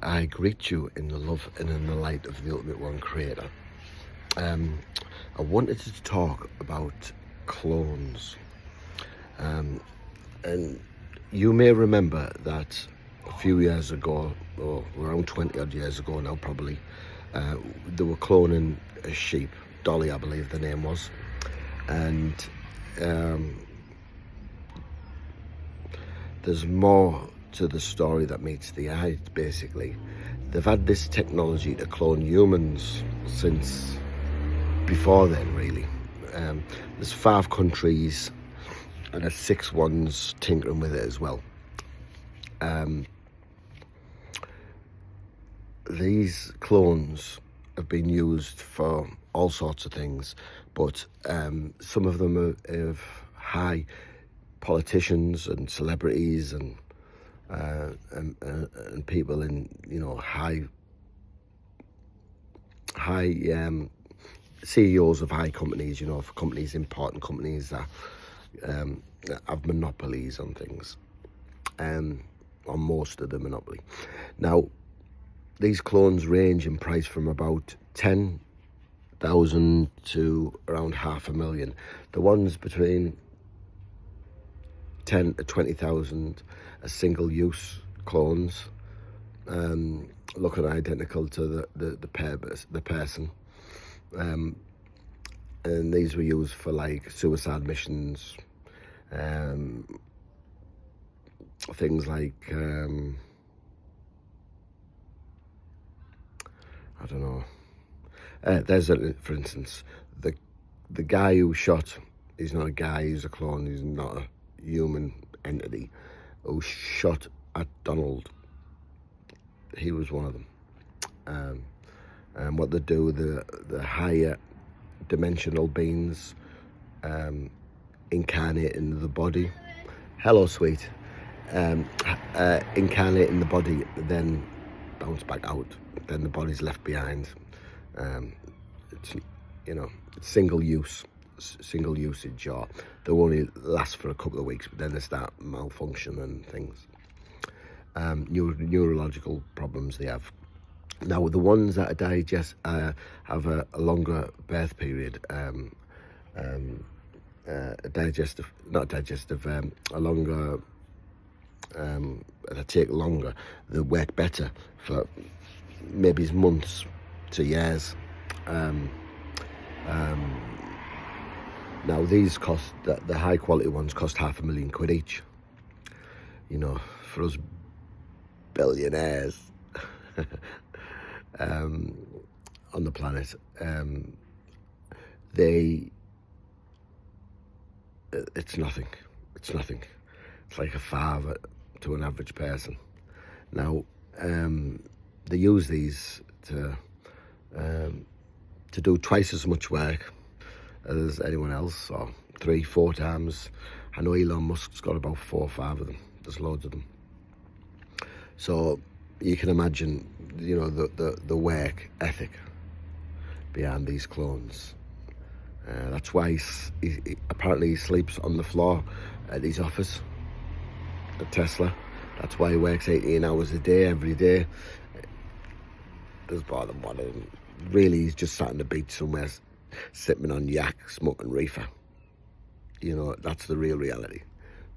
I greet you in the love and in the light of the Ultimate One Creator. I wanted to talk about clones. And you may remember that a few years ago, or around 20 odd years ago now probably, they were cloning a sheep, Dolly I believe the name was. And there's more to the story that meets the eye, basically. They've had this technology to clone humans since before then, really. There's 5 countries and there's 6 ones tinkering with it as well. These clones have been used for all sorts of things, but some of them have high politicians and celebrities and people in, you know, high CEOs of high companies, you know, for companies, important companies that have monopolies on things, on most of the monopoly. Now, these clones range in price from about 10,000 to around 500,000. The ones between 10 to 20,000 are single-use clones, looking identical to the person. And these were used for like suicide missions, things like I don't know. For instance, the guy who shot, he's not a guy, he's a clone, he's not a human entity, who shot at Donald. He was one of them. And what they do, the higher dimensional beings incarnate in the body. Hello, sweet. Incarnate in the body, then bounce back out. Then the body's left behind. It's, you know, single usage, or they'll only last for a couple of weeks, but then they start malfunction and things. Neurological problems they have. Now, the ones that have a longer birth period, a longer, that take longer, they work better for maybe months to years. Now, these cost, the high quality ones cost £500,000 each. You know, for us billionaires on the planet, it's nothing. It's nothing. It's like a fiver to an average person. Now, they use these to do twice as much work as anyone else, or 3-4 times. I know Elon Musk's got about 4 or 5 of them. There's loads of them. So you can imagine, you know, the work ethic behind these clones. That's why he apparently sleeps on the floor at his office at Tesla. That's why he works 18 hours a day, every day. There's more than one of them. Really, he's just sat on the beach somewhere, sipping on yak, smoking reefer. You know, that's the real reality.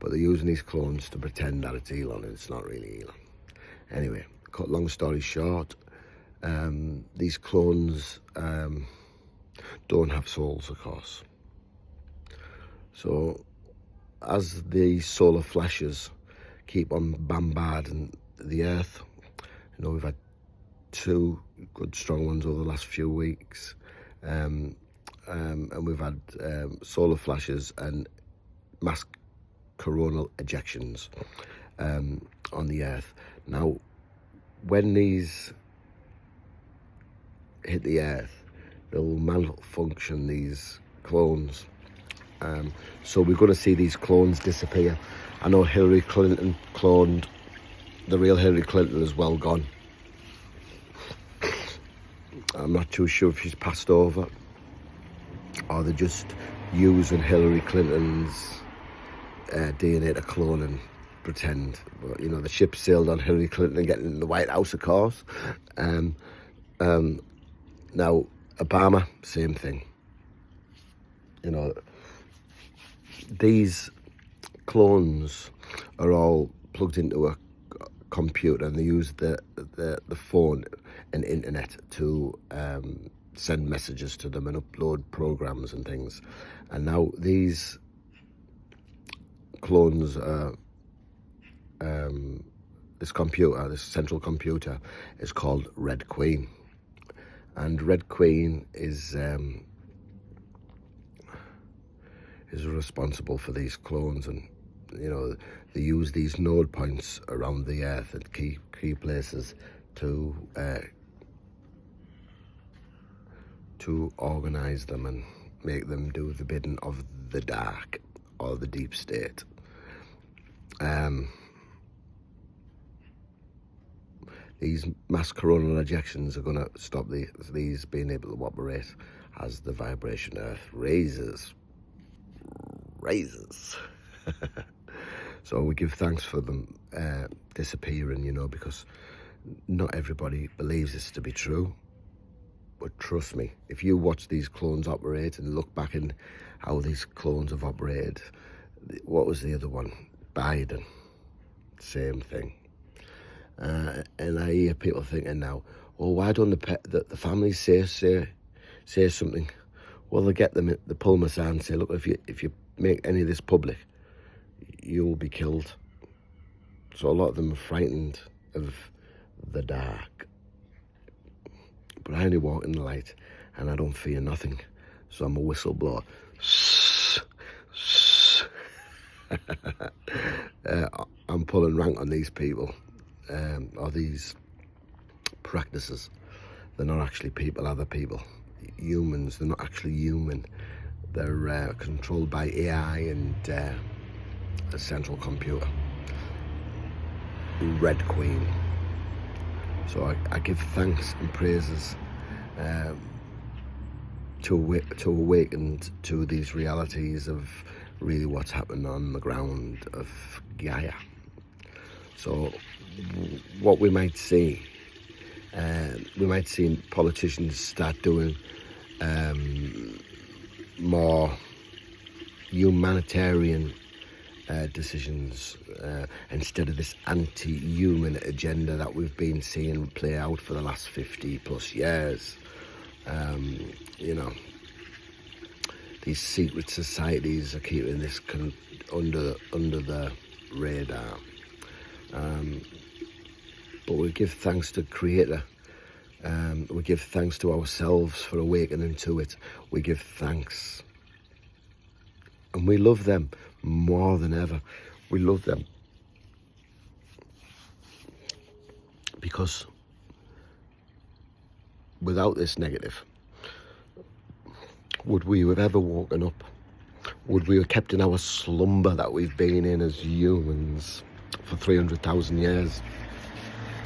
But they're using these clones to pretend that it's Elon, and it's not really Elon. Anyway, cut long story short, these clones don't have souls, of course. So, as the solar flashes keep on bombarding the Earth, you know, we've had 2 good strong ones over the last few weeks, and we've had solar flashes and mass coronal ejections on the Earth. Now, when these hit the Earth, they'll malfunction, these clones. So we're going to see these clones disappear. I know Hillary Clinton cloned, the real Hillary Clinton is well gone. I'm not too sure if she's passed over, or they're just using Hillary Clinton's DNA to clone and pretend. But, you know, the ship sailed on Hillary Clinton getting in the White House, of course. Now, Obama, same thing. You know, these clones are all plugged into a computer, and they use the phone and internet to send messages to them and upload programs and things. And now these clones are this central computer is called Red Queen, and Red Queen is responsible for these clones. And you know, they use these node points around the earth at key places to organize them and make them do the bidding of the dark or the deep state. These mass coronal ejections are going to stop these being able to operate as the vibration Earth raises. So we give thanks for them disappearing, you know, because not everybody believes this to be true. But trust me, if you watch these clones operate and look back in how these clones have operated, what was the other one? Biden, same thing. And I hear people thinking now, well, why don't the families say something? Well, they get them, they pull them aside and say, look, if you make any of this public, you'll be killed. So a lot of them are frightened of the dark. But I only walk in the light, and I don't fear nothing. So I'm a whistleblower. I'm pulling rank on these people, or these practices. They're not actually people, other people. Humans, they're not actually human. They're controlled by AI and a central computer. Red Queen. So I give thanks and praises to awaken to these realities of really what's happening on the ground of Gaia. So what we might see politicians start doing more humanitarian decisions instead of this anti-human agenda that we've been seeing play out for the last 50 plus years. You know, these secret societies are keeping this under the radar. But we give thanks to Creator. We give thanks to ourselves for awakening to it. We give thanks. And we love them more than ever. We love them because without this negative, would we have ever woken up? Would we have kept in our slumber that we've been in as humans for 300,000 years,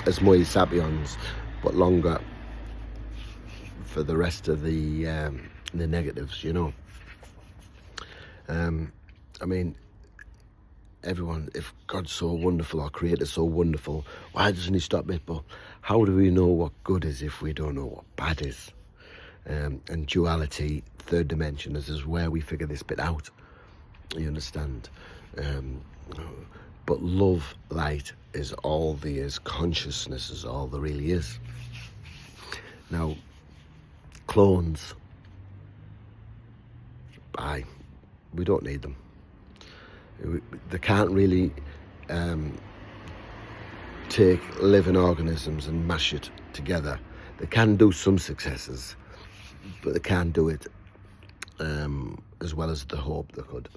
as Homo sapiens, but longer for the rest of the negatives, you know? I mean, everyone, if God's so wonderful, our Creator's so wonderful, why doesn't He stop it? But how do we know what good is if we don't know what bad is? And duality, third dimension, this is where we figure this bit out. You understand? But love, light is all there is. Consciousness is all there really is. Now, clones, we don't need them. They can't really take living organisms and mash it together. They can do some successes, but they can't do it as well as they hope they could.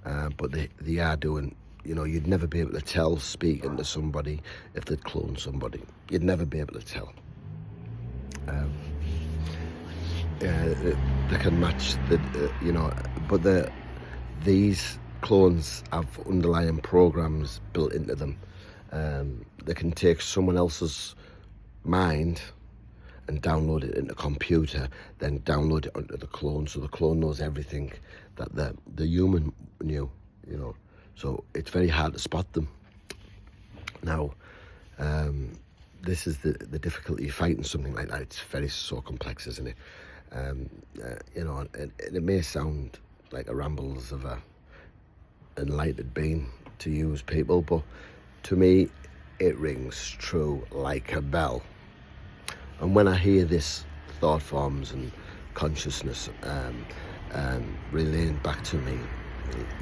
But they are doing, you know, you'd never be able to tell speaking to somebody if they'd cloned somebody. You'd never be able to tell. They can match you know, but these clones have underlying programs built into them. They can take someone else's mind and download it into a computer, then download it onto the clone, so the clone knows everything that the human knew, you know. So it's very hard to spot them. Now, this is the difficulty of fighting something like that. It's very so complex, isn't it? You know, and it may sound like a rambles of a enlightened being to use people, but to me, it rings true like a bell. And when I hear this thought forms and consciousness relaying back to me,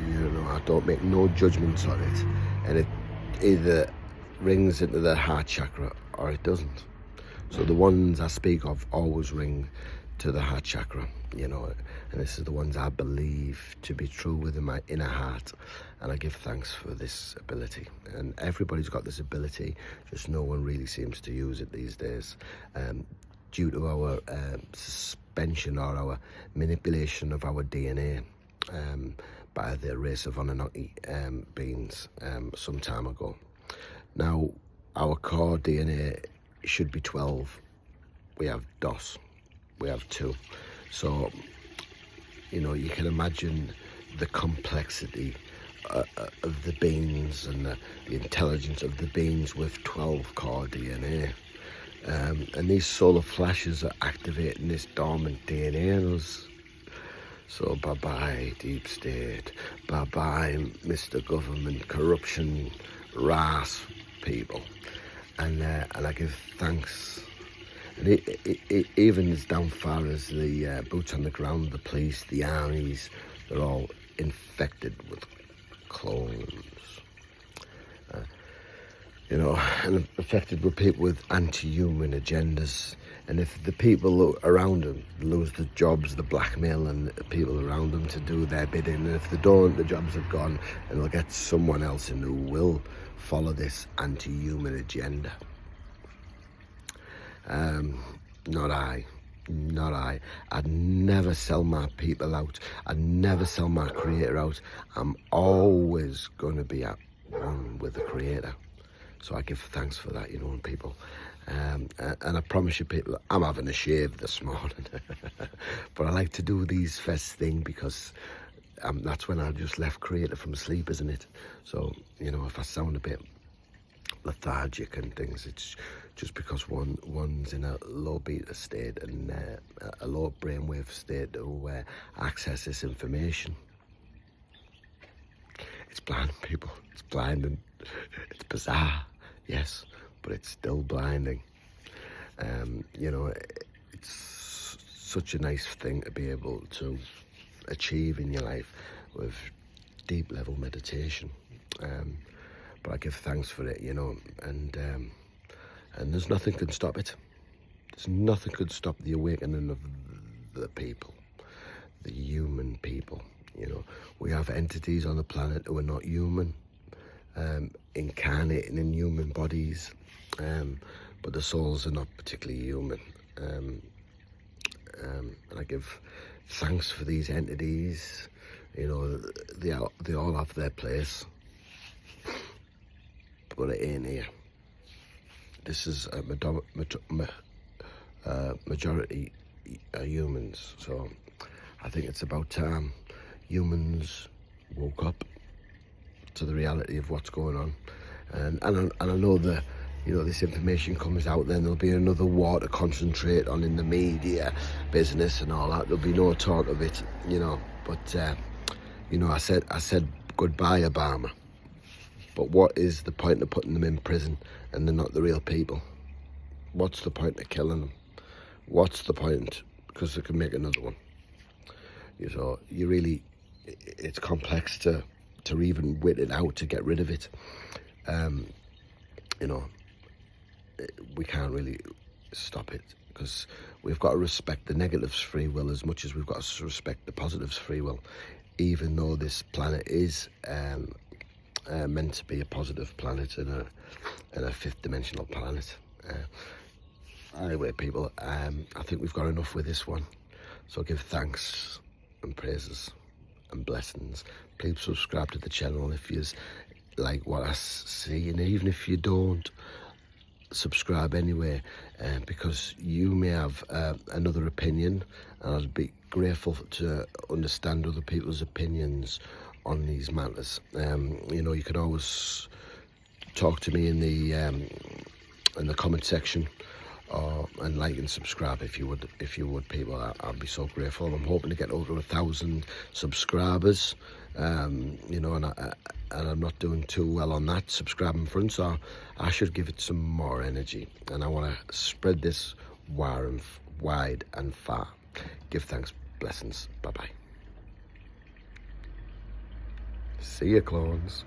you know, I don't make no judgments on it, and it either rings into the heart chakra or it doesn't. So the ones I speak of always ring to the heart chakra, you know, and this is the ones I believe to be true within my inner heart, and I give thanks for this ability. And everybody's got this ability, just no one really seems to use it these days, due to our suspension or our manipulation of our DNA by the race of Anunnaki beings some time ago. Now, our core DNA should be 12. We have DOS. We have 2. So, you know, you can imagine the complexity of the beings and the intelligence of the beings with 12 core DNA. And these solar flashes are activating this dormant DNA in us. So bye-bye, deep state. Bye-bye, Mr. Government, corruption, RAS people. And I give thanks. And it even as down far as the boots on the ground, the police, the armies, they're all infected with clones. You know, and affected with people with anti-human agendas. And if the people around them lose the jobs, the blackmail and the people around them to do their bidding. And if they don't, the jobs are gone, and they'll get someone else in who will follow this anti-human agenda. Not I. Not I. I'd never sell my people out. I'd never sell my creator out. I'm always going to be at one with the creator. So I give thanks for that, you know, people. And I promise you, people, I'm having a shave this morning. But I like to do these first thing because that's when I just left creator from sleep, isn't it? So, you know, if I sound a bit lethargic and things, it's just because one's in a low beta state and a low brainwave state to access this information. It's blinding, people. It's blinding. It's bizarre, yes, but it's still blinding. You know, it's such a nice thing to be able to achieve in your life with deep level meditation. But I give thanks for it, you know, and there's nothing can stop it. There's nothing can stop the awakening of the people, the human people. You know, we have entities on the planet who are not human, incarnating in human bodies, but the souls are not particularly human. And I give thanks for these entities. You know, they all have their place, but it ain't here. This is a majority humans, so I think it's about time humans woke up to the reality of what's going on. And I know that, you know, this information comes out, then there'll be another war to concentrate on in the media business and all that. There'll be no talk of it, you know. But you know, I said goodbye, Obama. But what is the point of putting them in prison and they're not the real people? What's the point of killing them? What's the point? Because they can make another one. So you really, it's complex to even wit it out, to get rid of it. You know, we can't really stop it because we've got to respect the negative's free will as much as we've got to respect the positive's free will, even though this planet is meant to be a positive planet and a fifth dimensional planet. Anyway, people, I think we've got enough with this one. So give thanks and praises and blessings. Please subscribe to the channel if you like what I see, and even if you don't, subscribe anyway, because you may have another opinion, and I'd be grateful to understand other people's opinions on these matters. You know, you can always talk to me in the comment section, and like and subscribe if you would, people. I'd be so grateful. I'm hoping to get over 1,000 subscribers, you know, and I'm not doing too well on that subscribing front, so I should give it some more energy, and I want to spread this wide and far. Give thanks, blessings, bye bye. See you, clones.